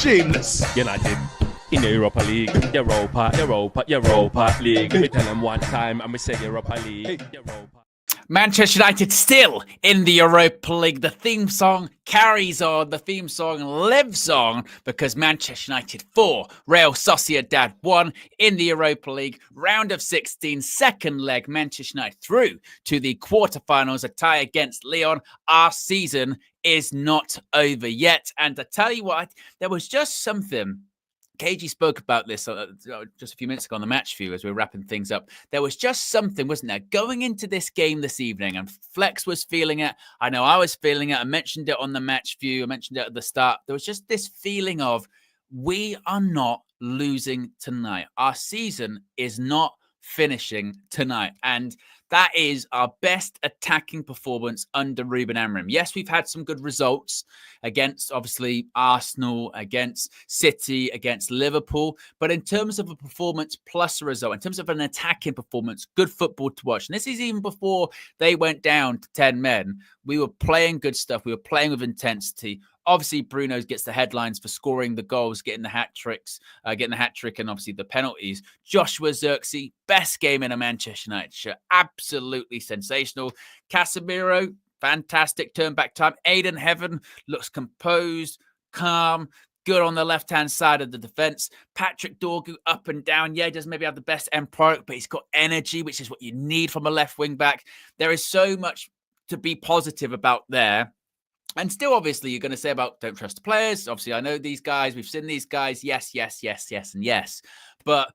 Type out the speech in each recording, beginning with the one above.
Shameless. United in the Europa League. Europa League. We tell them one time and we say Europa League. Europa. Manchester United still in the Europa League. The theme song carries on. The theme song lives on because Manchester United 4, Real Sociedad 1 in the Europa League. Round of 16, second leg. Manchester United through to the quarterfinals. A tie against Lyon. Our season is not over yet. And I tell you what, there was just something. KG spoke about this just a few minutes ago on the match view as we were wrapping things up. There was just something, wasn't there, going into this game this evening, and Flex was feeling it. I know I was feeling it. I mentioned it on the match view. I mentioned it at the start. There was just this feeling of we are not losing tonight. Our season is not finishing tonight. And that is our best attacking performance under Ruben Amorim. Yes, we've had some good results against, obviously, Arsenal, against City, against Liverpool. But in terms of a performance plus a result, in terms of an attacking performance, good football to watch. And this is even before they went down to 10 men. We were playing good stuff. We were playing with intensity. Obviously, Bruno gets the headlines for scoring the goals, getting the hat trick, and obviously the penalties. Joshua ZIRKZEE, best game in a Manchester United shirt. Absolutely sensational. Casemiro, fantastic turn back time. Aiden Heaven looks composed, calm, good on the left-hand side of the defense. Patrick Dorgu up and down. Yeah, he doesn't maybe have the best end product, but he's got energy, which is what you need from a left wing back. There is so much to be positive about there. And still, obviously, you're going to say about don't trust the players. Obviously, I know these guys. We've seen these guys. Yes, and yes. But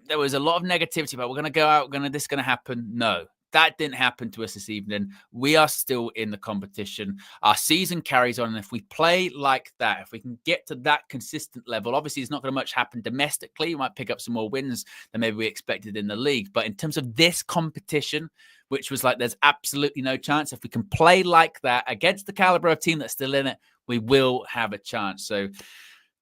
there was a lot of negativity about we're going to go out. This is going to happen. No, that didn't happen to us this evening. We are still in the competition. Our season carries on. And if we play like that, if we can get to that consistent level, obviously, it's not going to much happen domestically. We might pick up some more wins than maybe we expected in the league. But in terms of this competition, which was like there's absolutely no chance. If we can play like that against the caliber of team that's still in it, we will have a chance. So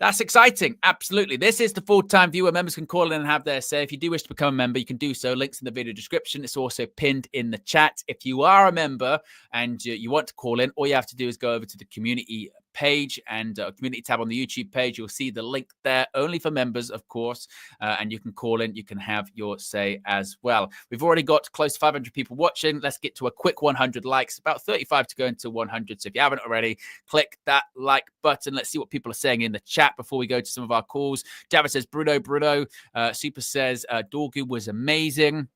that's exciting. Absolutely. This is the full-time viewer. Members can call in and have their say. If you do wish to become a member, you can do so. Links in the video description. It's also pinned in the chat. If you are a member and you want to call in, all you have to do is go over to the community page and community tab on the YouTube page. You'll see the link there, only for members, of course, and you can call in. You can have your say as well. We've already got close to 500 people watching. Let's get to a quick 100 likes, about 35 to go into 100. So if you haven't already, click that like button. Let's see what people are saying in the chat before we go to some of our calls. Javid says Bruno. Super says Dorgu was amazing.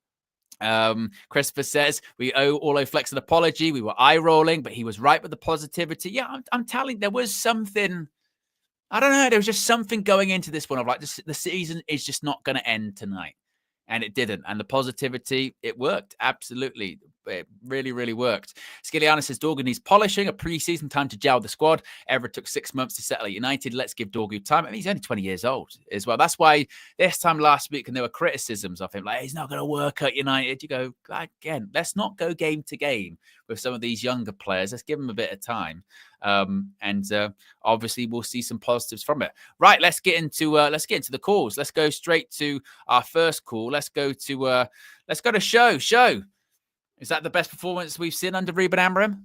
Christopher says we owe Oloflex an apology. We were eye rolling, but he was right with the positivity. Yeah, I'm telling you, there was something. I don't know. There was just something going into this one of like the season is just not going to end tonight, and it didn't. And the positivity, it worked absolutely. It really, really worked. Skilliana says Dorgu needs polishing, a pre-season time to gel the squad. Everett took 6 months to settle at United. Let's give Dorgu time. I mean, he's only 20 years old as well. That's why this time last week, and there were criticisms of him, like he's not going to work at United. You go, again, let's not go game to game with some of these younger players. Let's give them a bit of time. And obviously we'll see some positives from it. Right, let's get into the calls. Let's go straight to our first call. Let's go to Show. Is that the best performance we've seen under Ruben Amorim?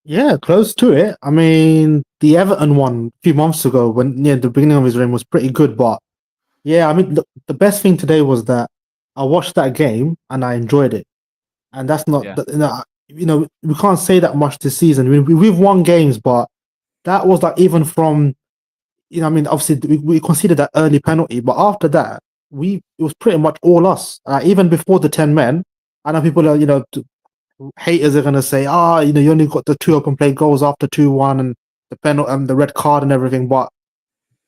Yeah, close to it. I mean, the Everton one a few months ago, when near the beginning of his reign, was pretty good. But yeah, I mean, the best thing today was that I watched that game and I enjoyed it. And that's not, we can't say that much this season. I mean, we've won games, but that was like even from, I mean, obviously we conceded that early penalty, but after that, it was pretty much all us. Even before the 10 men. I know people are, haters are going to say, you only got the 2 open play goals after 2-1 and the penalty and the red card and everything. But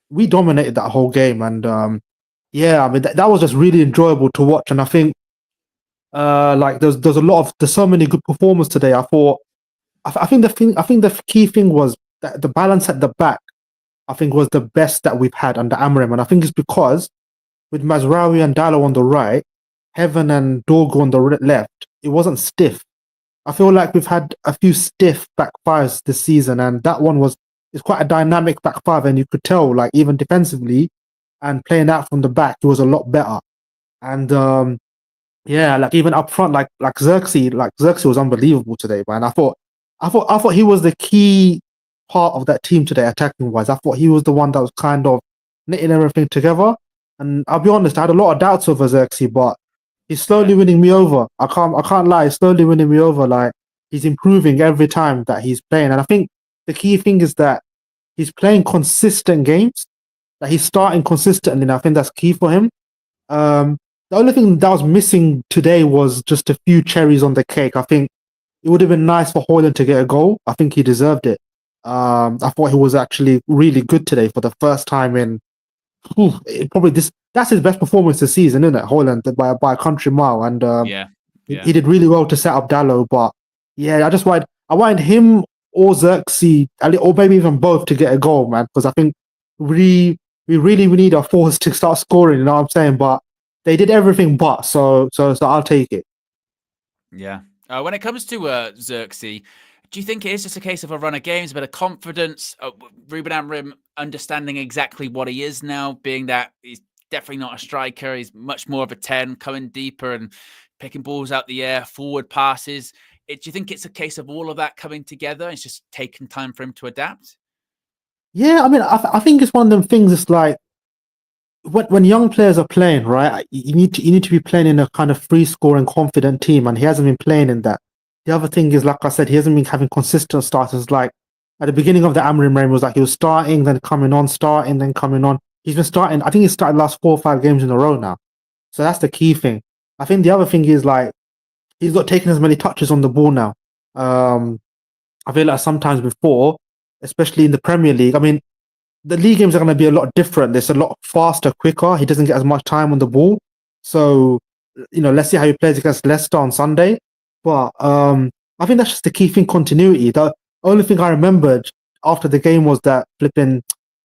we dominated that whole game. And I mean, that was just really enjoyable to watch. And I think there's so many good performers today. I think the key thing was that the balance at the back, I think, was the best that we've had under Amorim. And I think it's because with Mazraoui and Dalot on the right, Heaven and Dorgu on the left, it wasn't stiff. I feel like we've had a few stiff back fives this season, and that one it's quite a dynamic back five, and you could tell, like, even defensively and playing out from the back, it was a lot better. And like even up front, like ZIRKZEE was unbelievable today, man. I thought he was the key part of that team today, attacking wise. I thought he was the one that was kind of knitting everything together. And I'll be honest, I had a lot of doubts over ZIRKZEE, but he's slowly winning me over. I can't lie, he's slowly winning me over. Like, he's improving every time that he's playing. And I think the key thing is that he's playing consistent games. That he's starting consistently, and I think that's key for him. The only thing that was missing today was just a few cherries on the cake. I think it would have been nice for Højlund to get a goal. I think he deserved it. I thought he was actually really good today for the first time in probably that's his best performance this season, isn't it? Højlund by a country mile, and he did really well to set up Dalot. But yeah, I wanted him or ZIRKZEE, or maybe even both, to get a goal, man, because I think we really need our forwards to start scoring. You know what I'm saying? But they did everything but, so I'll take it. Yeah. When it comes to ZIRKZEE, do you think it is just a case of a run of games, a bit of confidence, Ruben Amorim understanding exactly what he is now, being that he's definitely not a striker, he's much more of a 10, coming deeper and picking balls out the air, forward passes. Do you think it's a case of all of that coming together? It's just taking time for him to adapt? Yeah, I mean, I think it's one of them things. It's like when young players are playing, right? You need to be playing in a kind of free scoring, confident team, and he hasn't been playing in that. The other thing is, like I said, he hasn't been having consistent starters. Like at the beginning of the Amorim reign, was like he was starting, then coming on, starting, then coming on. He's been starting. I think he's started the last 4 or 5 games in a row now. So that's the key thing. I think the other thing is, like, he's not taking as many touches on the ball now. I feel like sometimes before, especially in the Premier League, I mean, the league games are going to be a lot different. There's a lot faster, quicker. He doesn't get as much time on the ball. So, let's see how he plays against Leicester on Sunday. But I think that's just the key thing, continuity. The only thing I remembered after the game was that flipping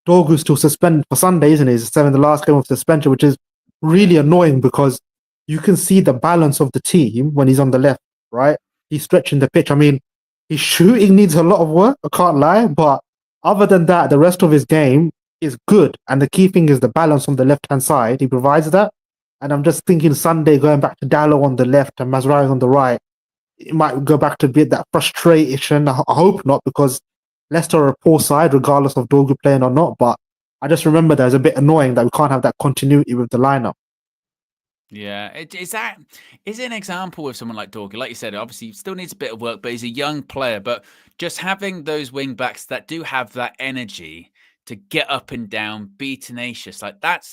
Dorgu's still suspended for Sunday, isn't he? He's the last game of suspension, which is really annoying because you can see the balance of the team when he's on the left, right? He's stretching the pitch. I mean, his shooting needs a lot of work, I can't lie, but other than that, the rest of his game is good. And the key thing is the balance on the left-hand side. He provides that. And I'm just thinking Sunday, going back to Dalot on the left and Mazraoui on the right, it might go back to a bit that frustration. I hope not, because Leicester are a poor side, regardless of Dorgu playing or not. But I just remember that it's a bit annoying that we can't have that continuity with the lineup. Yeah, is it an example with someone like Dorgu? Like you said, obviously he still needs a bit of work, but he's a young player. But just having those wing backs that do have that energy to get up and down, be tenacious, like that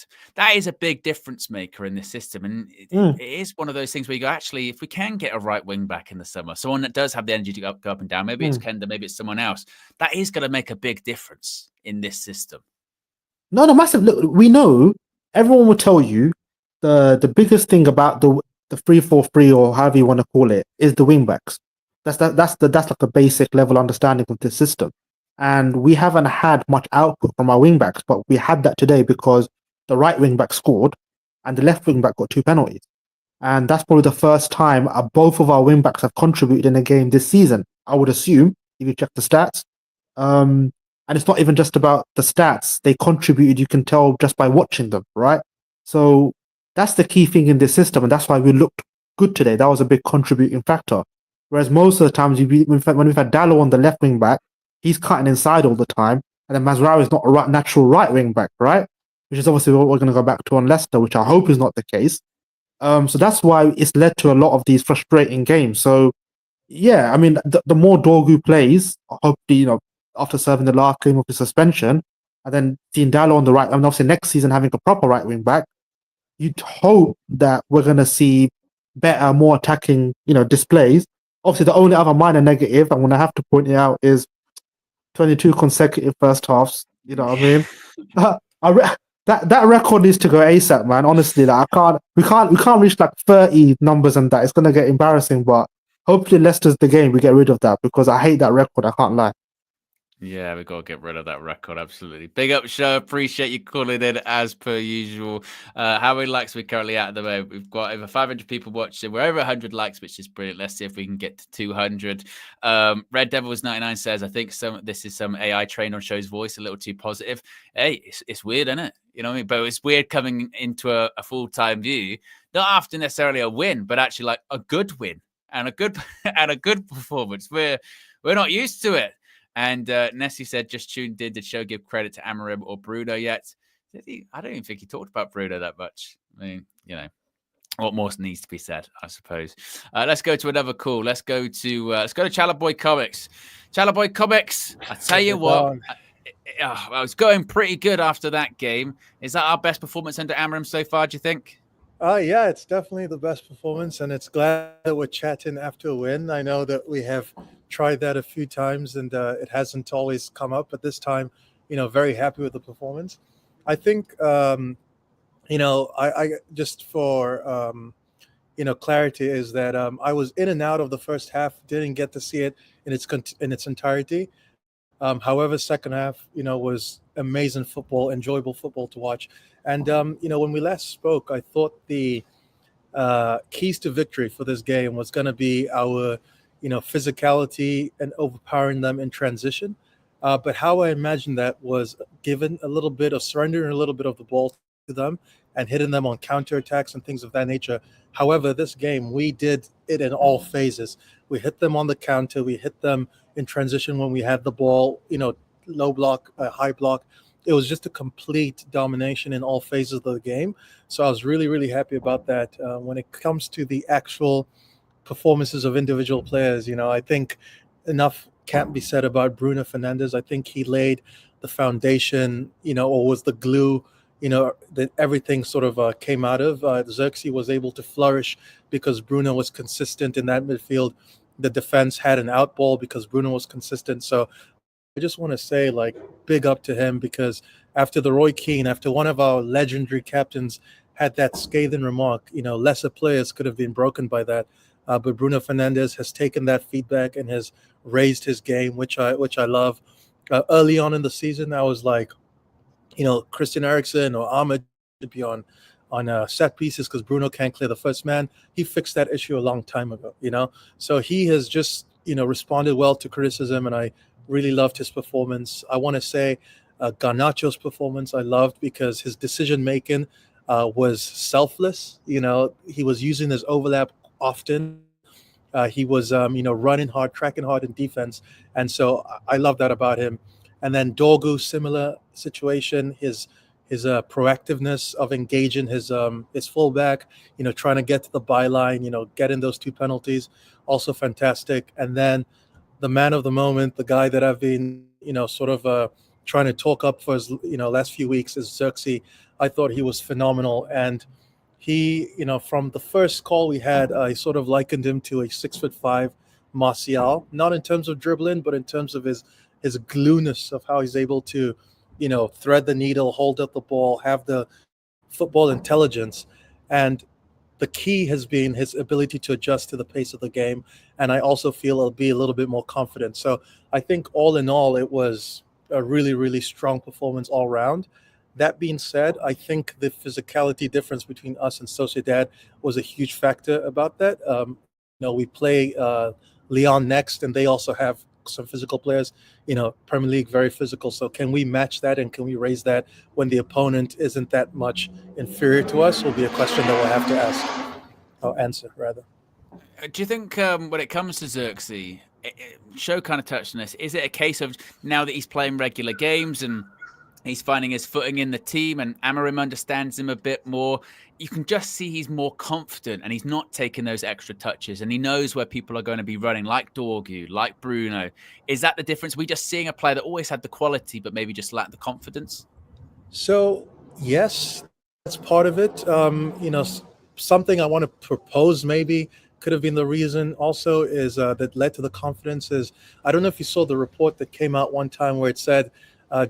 is a big difference maker in this system. And it is one of those things where you go, actually, if we can get a right wing back in the summer, someone that does have the energy to go up and down, maybe it's Kenda, maybe it's someone else, that is going to make a big difference in this system. No, massive. Look, we know, everyone will tell you, the biggest thing about the 3-4-3, or however you want to call it, is the wing backs. That's like a basic level understanding of the system. And we haven't had much output from our wing backs, but we had that today because the right wing back scored and the left wing back got 2 penalties. And that's probably the first time both of our wing backs have contributed in a game this season, I would assume, if you check the stats. And it's not even just about the stats. They contributed, you can tell just by watching them, right? So that's the key thing in this system, and that's why we looked good today. That was a big contributing factor. Whereas most of the times, when we've had Dalot on the left wing back, he's cutting inside all the time, and then Mazraoui is not a natural right wing back, right? Which is obviously what we're going to go back to on Leicester, which I hope is not the case. So that's why it's led to a lot of these frustrating games. So yeah, I mean, the more Dorgu plays, hopefully, after serving the last game of the suspension, and then seeing Dalot on the right, and obviously next season having a proper right wing back, you'd hope that we're going to see better, more attacking, displays. Obviously, the only other minor negative I'm going to have to point it out is 22 consecutive first halves. You know what I mean? That record needs to go ASAP, man. Honestly, like, we can't reach like 30 numbers and that. It's going to get embarrassing. But hopefully, Leicester's the game. We get rid of that because I hate that record. I can't lie. Yeah, we've got to get rid of that record. Absolutely. Big up, show. Appreciate you calling in as per usual. How many likes are we currently at the moment? We've got over 500 people watching. We're over 100 likes, which is brilliant. Let's see if we can get to 200. Red Devils 99 says, I think this is some AI trained on show's voice, a little too positive. Hey, it's weird, isn't it? You know what I mean? But it's weird coming into a full-time view, not after necessarily a win, but actually like a good win and a good performance. We're not used to it. And Nessie said, just tuned in. Did show give credit to Amorim or Bruno yet? Did he? I don't even think he talked about Bruno that much. I mean, what more needs to be said, I suppose. Let's go to another call. Let's go to Chalaboy Comics. Chalaboy Comics, I tell you what, I was going pretty good after that game. Is that our best performance under Amorim so far, do you think? Yeah, it's definitely the best performance, and it's glad that we're chatting after a win. I know that we have tried that a few times, and it hasn't always come up, but this time, very happy with the performance. I think, I just for, clarity is that I was in and out of the first half, didn't get to see it in its entirety. However, second half, was amazing football, enjoyable football to watch. And, when we last spoke, I thought the keys to victory for this game was going to be our, physicality and overpowering them in transition. But how I imagined that was given a little bit of surrendering a little bit of the ball to them and hitting them on counterattacks and things of that nature. However, this game, we did it in all phases. We hit them on the counter. We hit them in transition when we had the ball, low block, high block. It was just a complete domination in all phases of the game. So I was really, really happy about that. When it comes to the actual performances of individual players, I think enough can't be said about Bruno Fernandes. I think he laid the foundation, or was the glue, that everything sort of came out of. ZIRKZEE was able to flourish because Bruno was consistent in that midfield. The defense had an out ball because Bruno was consistent. So I just want to say, big up to him, because after the Roy Keane, after one of our legendary captains had that scathing remark, lesser players could have been broken by that. But Bruno Fernandes has taken that feedback and has raised his game, which I love. Early on in the season, I was like, Christian Eriksen or Ahmed should be on set pieces because Bruno can't clear the first man. He fixed that issue a long time ago, So he has just, responded well to criticism, and I really loved his performance. I want to say Garnacho's performance I loved because his decision-making was selfless. He was using his overlap often. He was, running hard, tracking hard in defense. And so I love that about him. And then Dorgu, similar situation, his proactiveness of engaging his fullback, trying to get to the byline, getting those 2 penalties, also fantastic. And then the man of the moment, the guy that I've been, trying to talk up for his, last few weeks is ZIRKZEE. I thought he was phenomenal. And he, from the first call we had, I sort of likened him to a 6'5" Martial, not in terms of dribbling, but in terms of his glueness of how he's able to, thread the needle, hold up the ball, have the football intelligence. And the key has been his ability to adjust to the pace of the game. And I also feel he'll be a little bit more confident. So I think all in all, it was a really, really strong performance all around. That being said, I think the physicality difference between us and Sociedad was a huge factor about that. We play Lyon next, and they also have some physical players, Premier League, very physical. So can we match that, and can we raise that when the opponent isn't that much inferior to us will be a question that we'll have to ask, or answer rather. Do you think when it comes to ZIRKZEE, Show kind of touched on this, is it a case of now that he's playing regular games and he's finding his footing in the team and Amorim understands him a bit more, you can just see he's more confident and he's not taking those extra touches and he knows where people are going to be running, like Dorgu, like Bruno. Is that the difference? We're just seeing a player that always had the quality but maybe just lacked the confidence? So, yes, that's part of it. Something I want to propose maybe could have been the reason also is that led to the confidence is, I don't know if you saw the report that came out one time where it said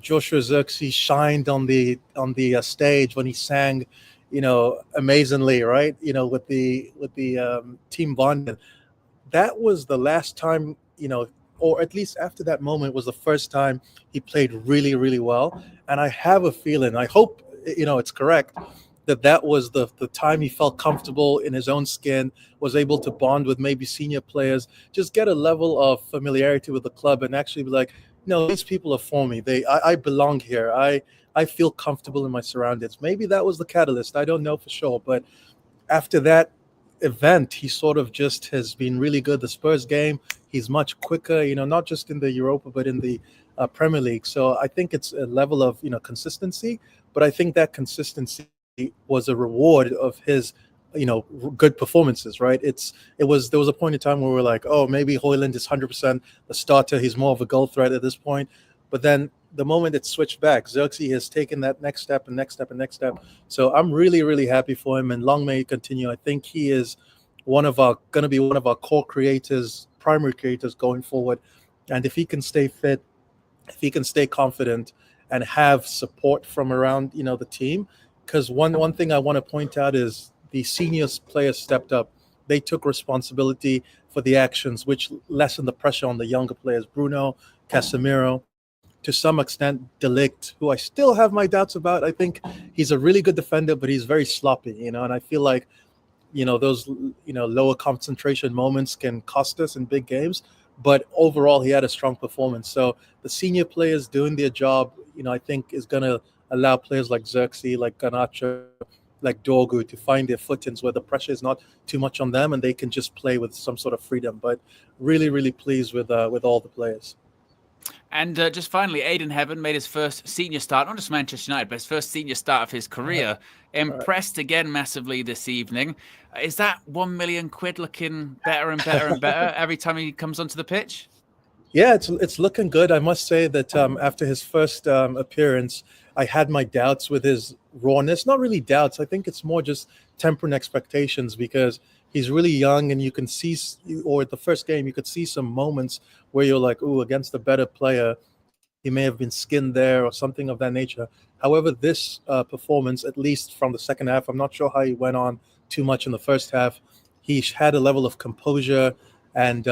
Joshua ZIRKZEE shined on the stage when he sang, amazingly, right? With the team bond. That was the last time, or at least after that moment was the first time he played really, really well. And I have a feeling, I hope, it's correct, that was the time he felt comfortable in his own skin, was able to bond with maybe senior players, just get a level of familiarity with the club and actually be like, these people are for me. I belong here. I feel comfortable in my surroundings. Maybe that was the catalyst. I don't know for sure. But after that, event, he sort of just has been really good. The Spurs game, he's much quicker, not just in the Europa, but in the Premier League. So I think it's a level of, consistency, but I think that consistency was a reward of his, good performances, right? There was a point in time where we were like, oh, maybe Højlund is 100% the starter. He's more of a goal threat at this point. But then the moment it switched back, ZIRKZEE has taken that next step. So I'm really, really happy for him, and long may he continue. I think he is going to be one of our core creators, primary creators going forward. And if he can stay fit, if he can stay confident and have support from around, the team, because one thing I want to point out is the senior players stepped up. They took responsibility for the actions, which lessened the pressure on the younger players. BRUNO, Casemiro, to some extent, De Ligt, who I still have my doubts about. I think he's a really good defender, but he's very sloppy, and I feel like, those, lower concentration moments can cost us in big games. But overall, he had a strong performance. So the senior players doing their job, I think is going to allow players like ZIRKZEE, like Garnacho, like Dorgu to find their footings where the pressure is not too much on them and they can just play with some sort of freedom. But really, really pleased with all the players. And just finally, Aiden Heaven made his first senior start, not just Manchester United, but his first senior start of his career. Impressed again massively this evening. Is that 1 million quid looking better and better and better every time he comes onto the pitch? Yeah, it's looking good. I must say that after his first appearance, I had my doubts with his rawness. Not really doubts. I think it's more just tempering expectations because he's really young, and you can see, or at the first game, you could see some moments where you're like, "Ooh, against a better player, he may have been skinned there," or something of that nature. However, this performance, at least from the second half, I'm not sure how he went on too much in the first half. He had a level of composure and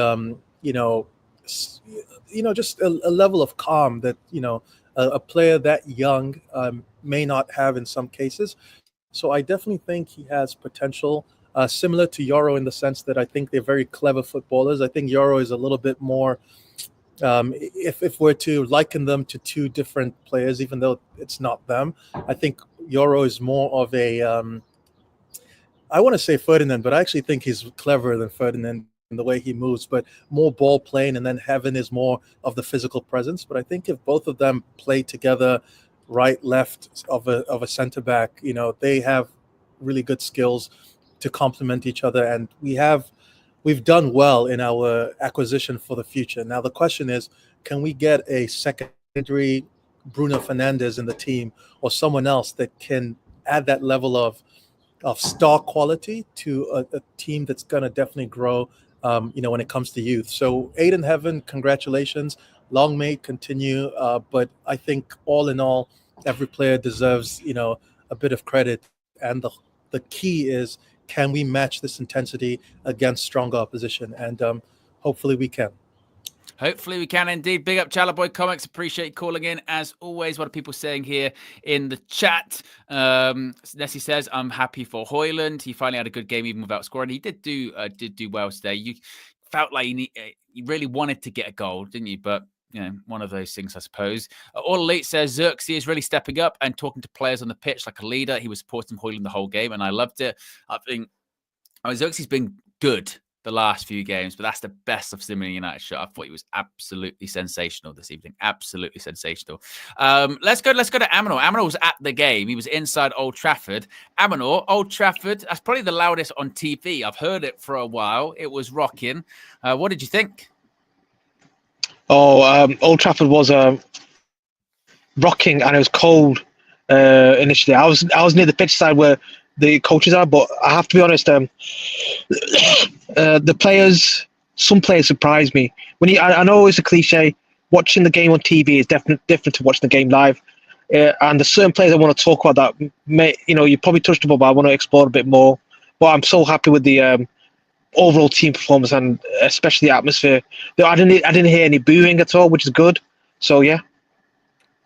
just a level of calm that a player that young may not have in some cases. So I definitely think he has potential. Similar to Yoro in the sense that I think they're very clever footballers. I think Yoro is a little bit more, if we're to liken them to two different players, even though it's not them, I think Yoro is more of a, I want to say Ferdinand, but I actually think he's cleverer than Ferdinand in the way he moves, but more ball playing, and then Heaven is more of the physical presence. But I think if both of them play together, right, left of a center back, they have really good skills to complement each other, and we've done well in our acquisition for the future. Now the question is, can we get a secondary Bruno Fernandes in the team, or someone else that can add that level of star quality to a team that's going to definitely grow when it comes to youth. So Aiden Heaven, congratulations, long may it continue, but I think all in all, every player deserves a bit of credit, and the key is, can we match this intensity against stronger opposition? And hopefully we can. Hopefully we can indeed. Big up Chalaboy Comics. Appreciate you calling in. As always, what are people saying here in the chat? Nessie says, I'm happy for Højlund. He finally had a good game even without scoring. He did do well today. You felt like you really wanted to get a goal, didn't you? But one of those things, I suppose. All Elite says ZIRKZEE is really stepping up and talking to players on the pitch like a leader. He was supporting Højlund the whole game, and I loved it. I think ZIRKZEE's been good the last few games, but that's the best I've seen in a United shirt. I thought he was absolutely sensational this evening. Absolutely sensational. Let's go to Amanor. Amanor was at the game. He was inside Old Trafford. Amanor, Old Trafford, that's probably the loudest on TV. I've heard it for a while. It was rocking. What did you think? Old Trafford was rocking, and it was cold initially. I was near the pitch side where the coaches are, but I have to be honest. The players, some players surprised me. I know it's a cliche. Watching the game on TV is definitely different to watching the game live. And there's certain players I want to talk about that you probably touched upon, but I want to explore a bit more. But I'm so happy with the overall team performance, and especially the atmosphere. I didn't hear any booing at all, which is good. So yeah.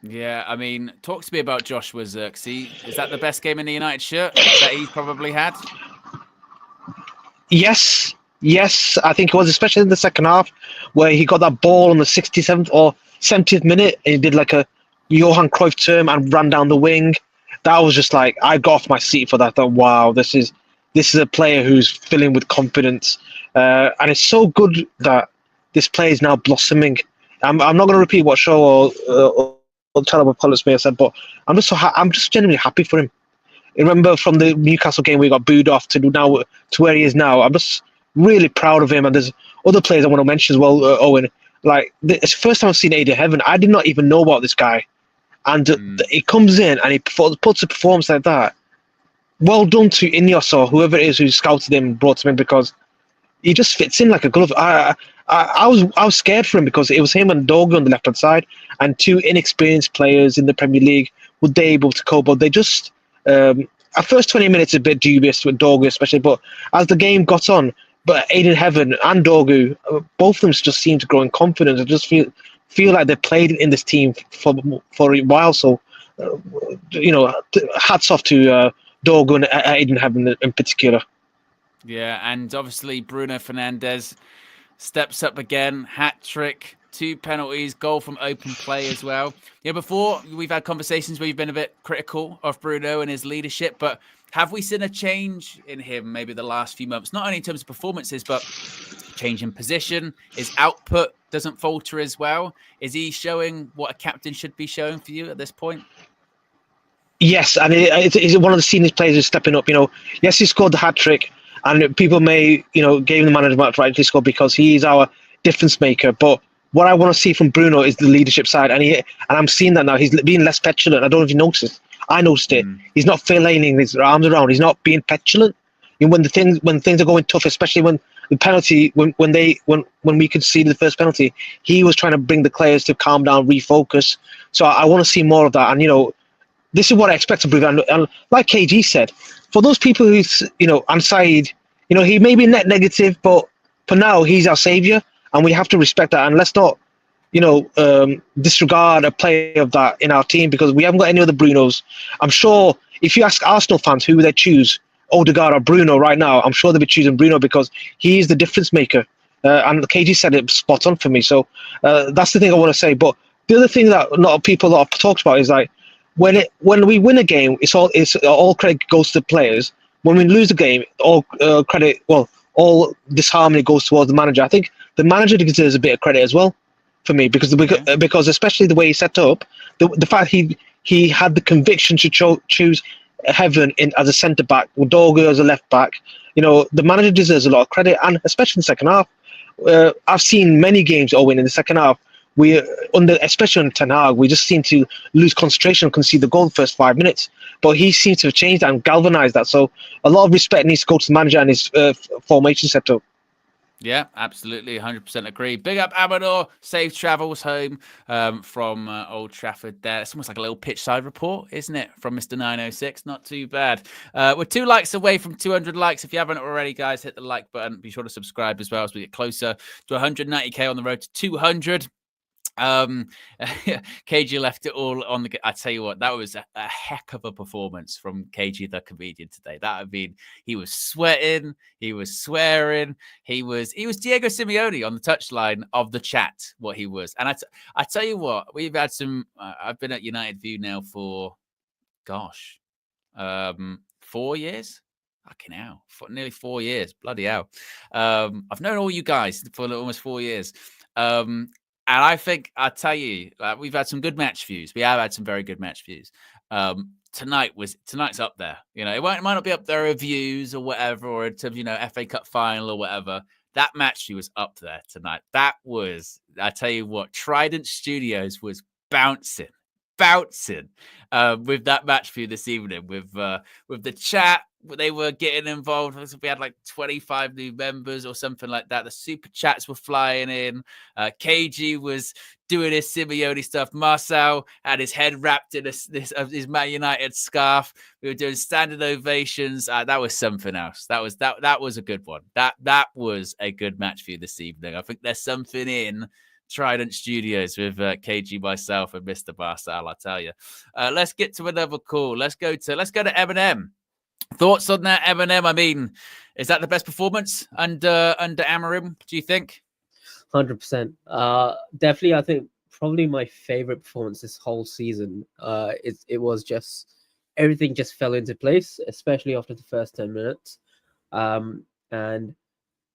Yeah, I mean, talk to me about Joshua ZIRKZEE. Is that the best game in the United shirt that he's probably had? Yes, I think it was, especially in the second half, where he got that ball on the 67th or 70th minute, and he did like a Johan Cruyff term and ran down the wing. That was just like, I got off my seat for that. I thought, wow, this is this is a player who's filling with confidence, and it's so good that this player is now blossoming. I'm not going to repeat what Shaw or Chalobah Pollux may have said, but I'm just genuinely happy for him. Remember from the Newcastle game we got booed off to now to where he is now. I'm just really proud of him, and there's other players I want to mention as well. Owen, like it's the first time I've seen Aiden Heaven. I did not even know about this guy, and he comes in and he puts a performance like that. Well done to Ineos or whoever it is who scouted him and brought him in, because he just fits in like a glove. I was scared for him because it was him and Dorgu on the left hand side, and two inexperienced players in the Premier League. Would they able to cope? But they just at first 20 minutes a bit dubious with Dorgu especially, but as the game got on, but Aiden Heaven and Dorgu, both of them just seem to grow in confidence. I just feel like they played in this team for a while. So hats off to Dorgu and Aiden Heaven in particular. Yeah, and obviously Bruno Fernandes steps up again, hat trick, 2 penalties, goal from open play as well. Yeah, before we've had conversations where you've been a bit critical of Bruno and his leadership, but have we seen a change in him maybe the last few months? Not only in terms of performances, but change in position. His output doesn't falter as well. Is he showing what a captain should be showing for you at this point? Yes, and he's one of the senior players who's stepping up. Yes, he scored the hat trick, and people may, gave the man of the match rightly scored because he is our difference maker. But what I want to see from Bruno is the leadership side, and I'm seeing that now. He's being less petulant. I don't know if you noticed. I noticed it. He's not flailing his arms around. He's not being petulant. When things are going tough, especially when the penalty, when we could see the first penalty, he was trying to bring the players to calm down, refocus. So I want to see more of that. And this is what I expect to Bruno. And like KG said, for those people who's on side, he may be net negative, but for now he's our savior, and we have to respect that. And let's not, disregard a player of that in our team, because we haven't got any other Brunos. I'm sure if you ask Arsenal fans who they choose, Odegaard or Bruno right now, I'm sure they'll be choosing Bruno because he is the difference maker. And KG said it spot on for me. So that's the thing I want to say. But the other thing that a lot of people talked about is like, when we win a game, it's all credit goes to the players. When we lose a game, all disharmony goes towards the manager. I think the manager deserves a bit of credit as well for me, because especially the way he set up, the fact he had the conviction to choose Heaven as a centre back, with Dorgu as a left back. The manager deserves a lot of credit, and especially in the second half. I've seen many games, Owen, in the second half. Especially on Ten Hag, we just seem to lose concentration and concede the goal the first 5 minutes. But he seems to have changed that and galvanised that. So a lot of respect needs to go to the manager and his formation setup. Yeah, absolutely. 100% agree. Big up Amador. Safe travels home from Old Trafford there. It's almost like a little pitch side report, isn't it? From Mr. 906. Not too bad. We're 2 likes away from 200 likes. If you haven't already, guys, hit the like button. Be sure to subscribe as well as we get closer to 190k on the road to 200. KG left it all on the. I tell you what, that was a heck of a performance from KG the comedian today. He was sweating, he was swearing, he was Diego Simeone on the touchline of the chat. What he was, and I tell you what, we've had some. I've been at United View now for, 4 years. Fucking hell, for nearly 4 years. Bloody hell. I've known all you guys for almost 4 years. And I think, I'll tell you, we've had some good match views. We have had some very good match views. Tonight's up there. It might not be up there with views or whatever, or in terms of, FA Cup final or whatever. That match view was up there tonight. That was, I tell you what, Trident Studios was bouncing with that match view this evening, with the chat. They were getting involved. We had like 25 new members or something like that. The super chats were flying in. KG was doing his Simeone stuff. Marcel had his head wrapped in his Man United scarf. We were doing standing ovations. That was something else. That was a good one. That was a good match for you this evening. I think there's something in Trident Studios with KG, myself, and Mr. Marcel. I tell you. Let's get to another call. Let's go to Eminem. Thoughts on that, Eminem? I mean, is that the best performance under Amorim, do you think? 100%. Definitely, I think probably my favorite performance this whole season. It was just everything just fell into place, especially after the first 10 minutes. And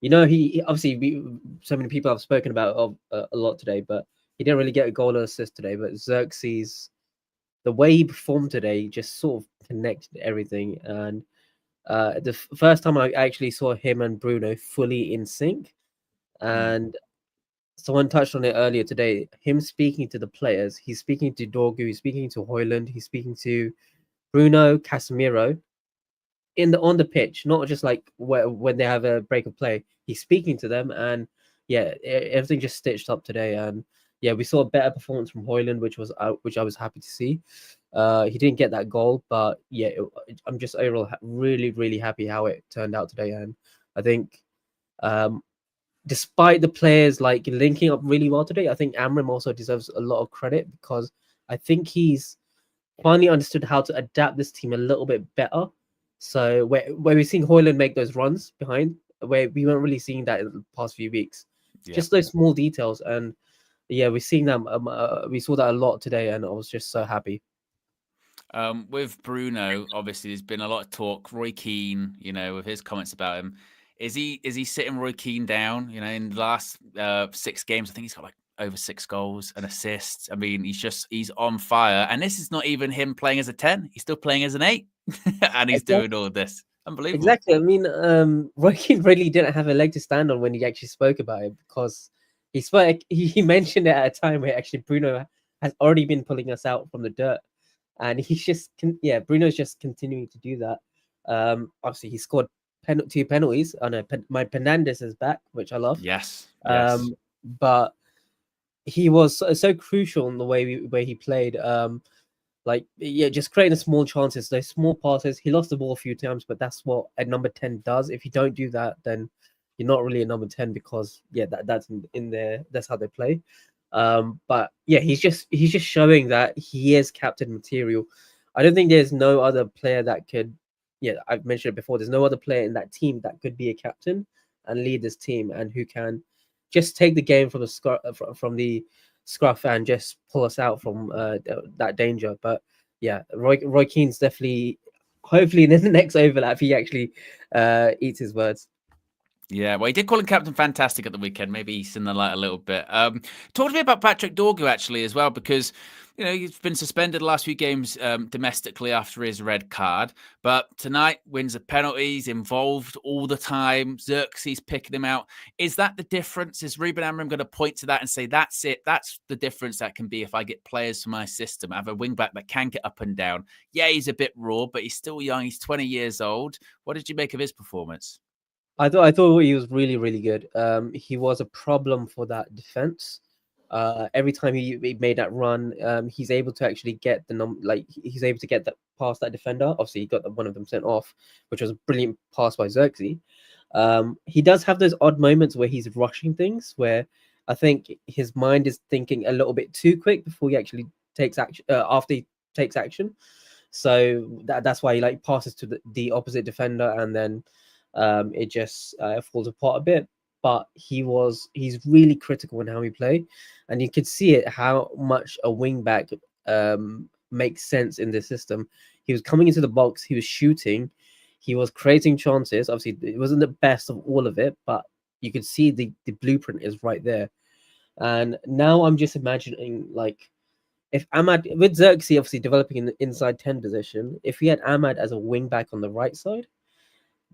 you know, he obviously so many people have spoken about a lot today, but he didn't really get a goal or assist today. But ZIRKZEE's, the way he performed today just sort of connected everything. And the first time I actually saw him and Bruno fully in sync, and someone touched on it earlier today, him speaking to the players, he's speaking to Dorgu, he's speaking to Højlund, he's speaking to Bruno, Casemiro on the pitch, not just like when they have a break of play. He's speaking to them, and yeah, everything just stitched up today. And yeah, we saw a better performance from Højlund, which I was happy to see. He didn't get that goal, but yeah, I'm just overall really happy how it turned out today. And I think despite the players like linking up really well today, I think Amram also deserves a lot of credit, because I think he's finally understood how to adapt this team a little bit better. So where we're seeing Højlund make those runs behind, where we weren't really seeing that in the past few weeks, just those small details. And yeah, we're seeing them. We saw that a lot today, and I was just so happy. With Bruno, obviously, there's been a lot of talk. Roy Keane, you know, with his comments about him, is he sitting Roy Keane down? You know, in the last 6 games, I think he's got like over 6 goals and assists. I mean, he's on fire. And this is not even him playing as a 10. He's still playing as an 8. And he's doing all of this. Unbelievable. Exactly. I mean, Roy Keane really didn't have a leg to stand on when he actually spoke about it, because he mentioned it at a time where actually Bruno has already been pulling us out from the dirt. And he's just, Bruno's just continuing to do that. Obviously, he scored 2 penalties. I know my Penandes is back, which I love. Yes. But he was so crucial in the way he played. Just creating small chances, those small passes. He lost the ball a few times, but that's what a number 10 does. If you don't do that, then you're not really a number 10, because that's in there. That's how they play. But yeah, he's just showing that he is captain material. I don't think there's no other player that could. Yeah, I've mentioned it before. There's no other player in that team that could be a captain and lead this team, and who can just take the game from the scruff and just pull us out from that danger. But yeah, Roy Keane's definitely, hopefully in the next overlap, he actually eats his words. Yeah, well, he did call him Captain Fantastic at the weekend. Maybe he's in the light a little bit. Talk to me about Patrick Dorgu, actually, as well, because, you know, he's been suspended the last few games domestically after his red card. But tonight, wins the penalties, involved all the time. ZIRKZEE's picking him out. Is that the difference? Is Ruben Amorim going to point to that and say, that's it? That's the difference that can be if I get players for my system. I have a wing-back that can get up and down. Yeah, he's a bit raw, but he's still young. He's 20 years old. What did you make of his performance? I thought he was really good. He was a problem for that defense. Every time he made that run, he's able to actually get he's able to get that past that defender. Obviously, he got one of them sent off, which was a brilliant pass by ZIRKZEE. He does have those odd moments where he's rushing things, where I think his mind is thinking a little bit too quick before he actually takes action. After he takes action, so that's why he passes to the opposite defender, and then it just falls apart a bit. But he's really critical in how he play, and you could see it how much a wing back makes sense in this system. He was coming into the box, he was shooting, he was creating chances. Obviously, it wasn't the best of all of it, but you could see the blueprint is right there. And now I'm just imagining, if Ahmad, with ZIRKZEE obviously developing in the inside 10 position, if we had Ahmad as a wing back on the right side,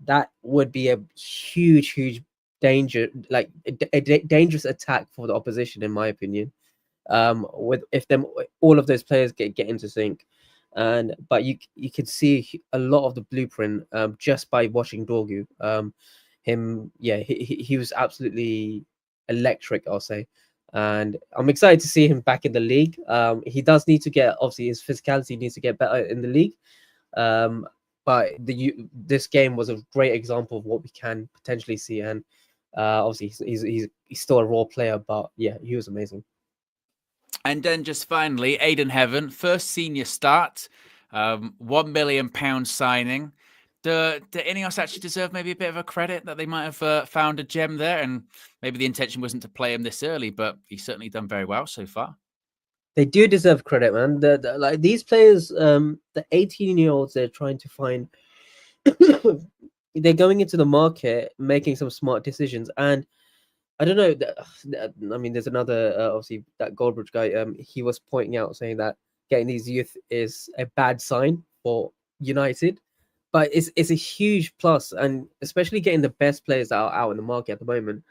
that would be a huge danger, a dangerous attack for the opposition, in my opinion. If all of those players get into sync, but you could see a lot of the blueprint just by watching Dorgu. He was absolutely electric, I'll say, and I'm excited to see him back in the league. He does need to get, obviously, his physicality needs to get better in the league. But this game was a great example of what we can potentially see, and obviously he's still a raw player, but yeah, he was amazing. And then just finally, Aiden Heaven, first senior start, £1 million signing. Do Ineos actually deserve maybe a bit of a credit that they might have found a gem there? And maybe the intention wasn't to play him this early, but he's certainly done very well so far. They do deserve credit, man. These players, the 18-year-olds, they're trying to find they're going into the market making some smart decisions. And I don't know. I mean, there's another obviously that Goldbridge guy. He was pointing out saying that getting these youth is a bad sign for United, but it's a huge plus, and especially getting the best players that are out in the market at the moment.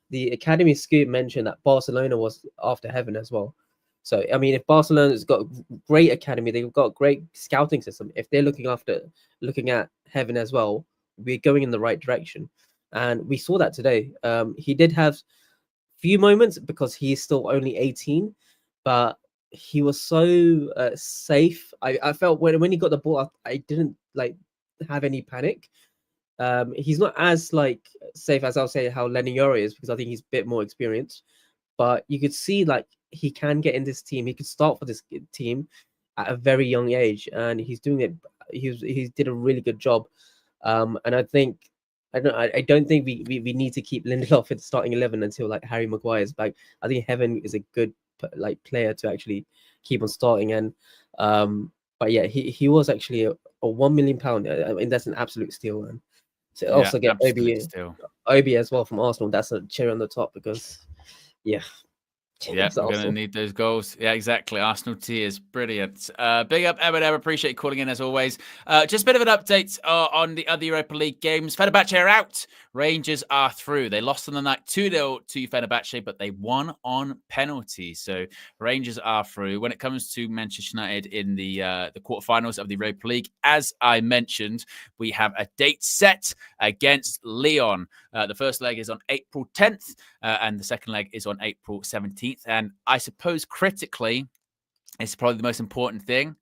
The academy scoop mentioned that Barcelona was after Heaven as well. So I mean, if Barcelona's got a great academy, they've got a great scouting system. If they're looking at Heaven as well, we're going in the right direction. And we saw that today. He did have few moments because he's still only 18, but he was so safe. I felt when he got the ball, I didn't like have any panic. He's not as like safe as I'll say how Lenny Yori is, because I think he's a bit more experienced. But you could see like he can get in this team. He could start for this team at a very young age, and he's doing it. He did a really good job. And I think I don't think we need to keep Lindelof in the starting 11 until like Harry Maguire is back. I think Heaven is a good like player to actually keep on starting. And but yeah, he was actually a £1 million. I mean, that's an absolute steal. And to also get Obi as well from Arsenal, that's a cherry on the top, because yeah. Yeah, we're going to need those goals. Yeah, exactly. Arsenal tears. Brilliant. Big up, Emma. Appreciate you calling in as always. Just a bit of an update on the other Europa League games. Fenerbahce are out. Rangers are through. They lost on the night 2-0 to Fenerbahce, but they won on penalties. So Rangers are through. When it comes to Manchester United in the quarterfinals of the Europa League, as I mentioned, we have a date set against Lyon. The first leg is on April 10th, and the second leg is on April 17th. And I suppose critically, it's probably the most important thing.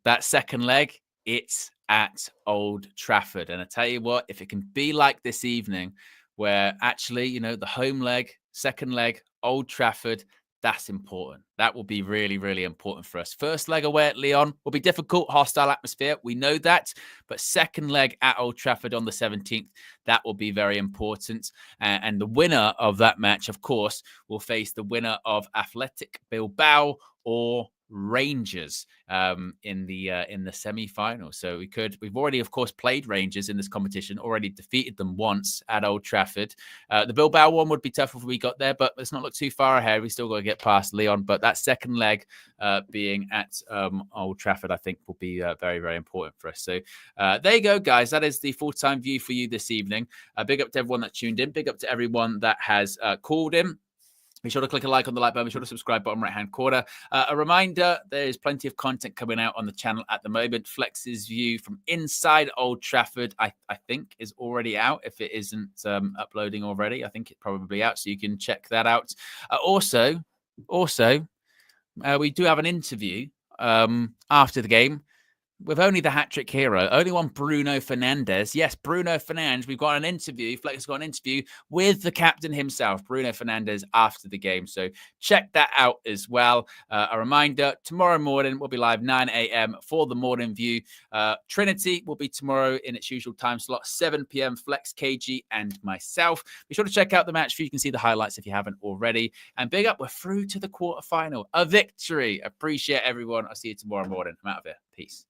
That second leg, it's at Old Trafford. And I tell you what, if it can be like this evening, where actually, you know, the home leg, second leg, Old Trafford, that's important. That will be really, really important for us. First leg away at Lyon will be difficult, hostile atmosphere. We know that. But second leg at Old Trafford on the 17th, that will be very important. And the winner of that match, of course, will face the winner of Athletic Bilbao or Rangers in the semi-final. So we've already, of course, played Rangers in this competition, already defeated them once at Old Trafford. The Bilbao one would be tough if we got there, but let's not look too far ahead. We still got to get past Lyon, but that second leg being at Old Trafford, I think will be very, very important for us. So there you go, guys. That is the full-time view for you this evening. Big up to everyone that tuned in. Big up to everyone that has called in. Be sure to click a like on the like button. Be sure to subscribe bottom right-hand corner. A reminder, there's plenty of content coming out on the channel at the moment. Flex's view from inside Old Trafford, I think, is already out. If it isn't uploading already, I think it's probably out, so you can check that out. Also, we do have an interview after the game with only the hat-trick hero, only one Bruno Fernandes. Yes, Bruno Fernandes. We've got an interview. Flex has got an interview with the captain himself, Bruno Fernandes, after the game. So check that out as well. A reminder, tomorrow morning we'll be live 9 a.m. for the morning view. Trinity will be tomorrow in its usual time slot, 7 p.m. Flex, KG, and myself. Be sure to check out the match so you can see the highlights if you haven't already. And big up, we're through to the quarterfinal. A victory. Appreciate everyone. I'll see you tomorrow morning. I'm out of here. Peace.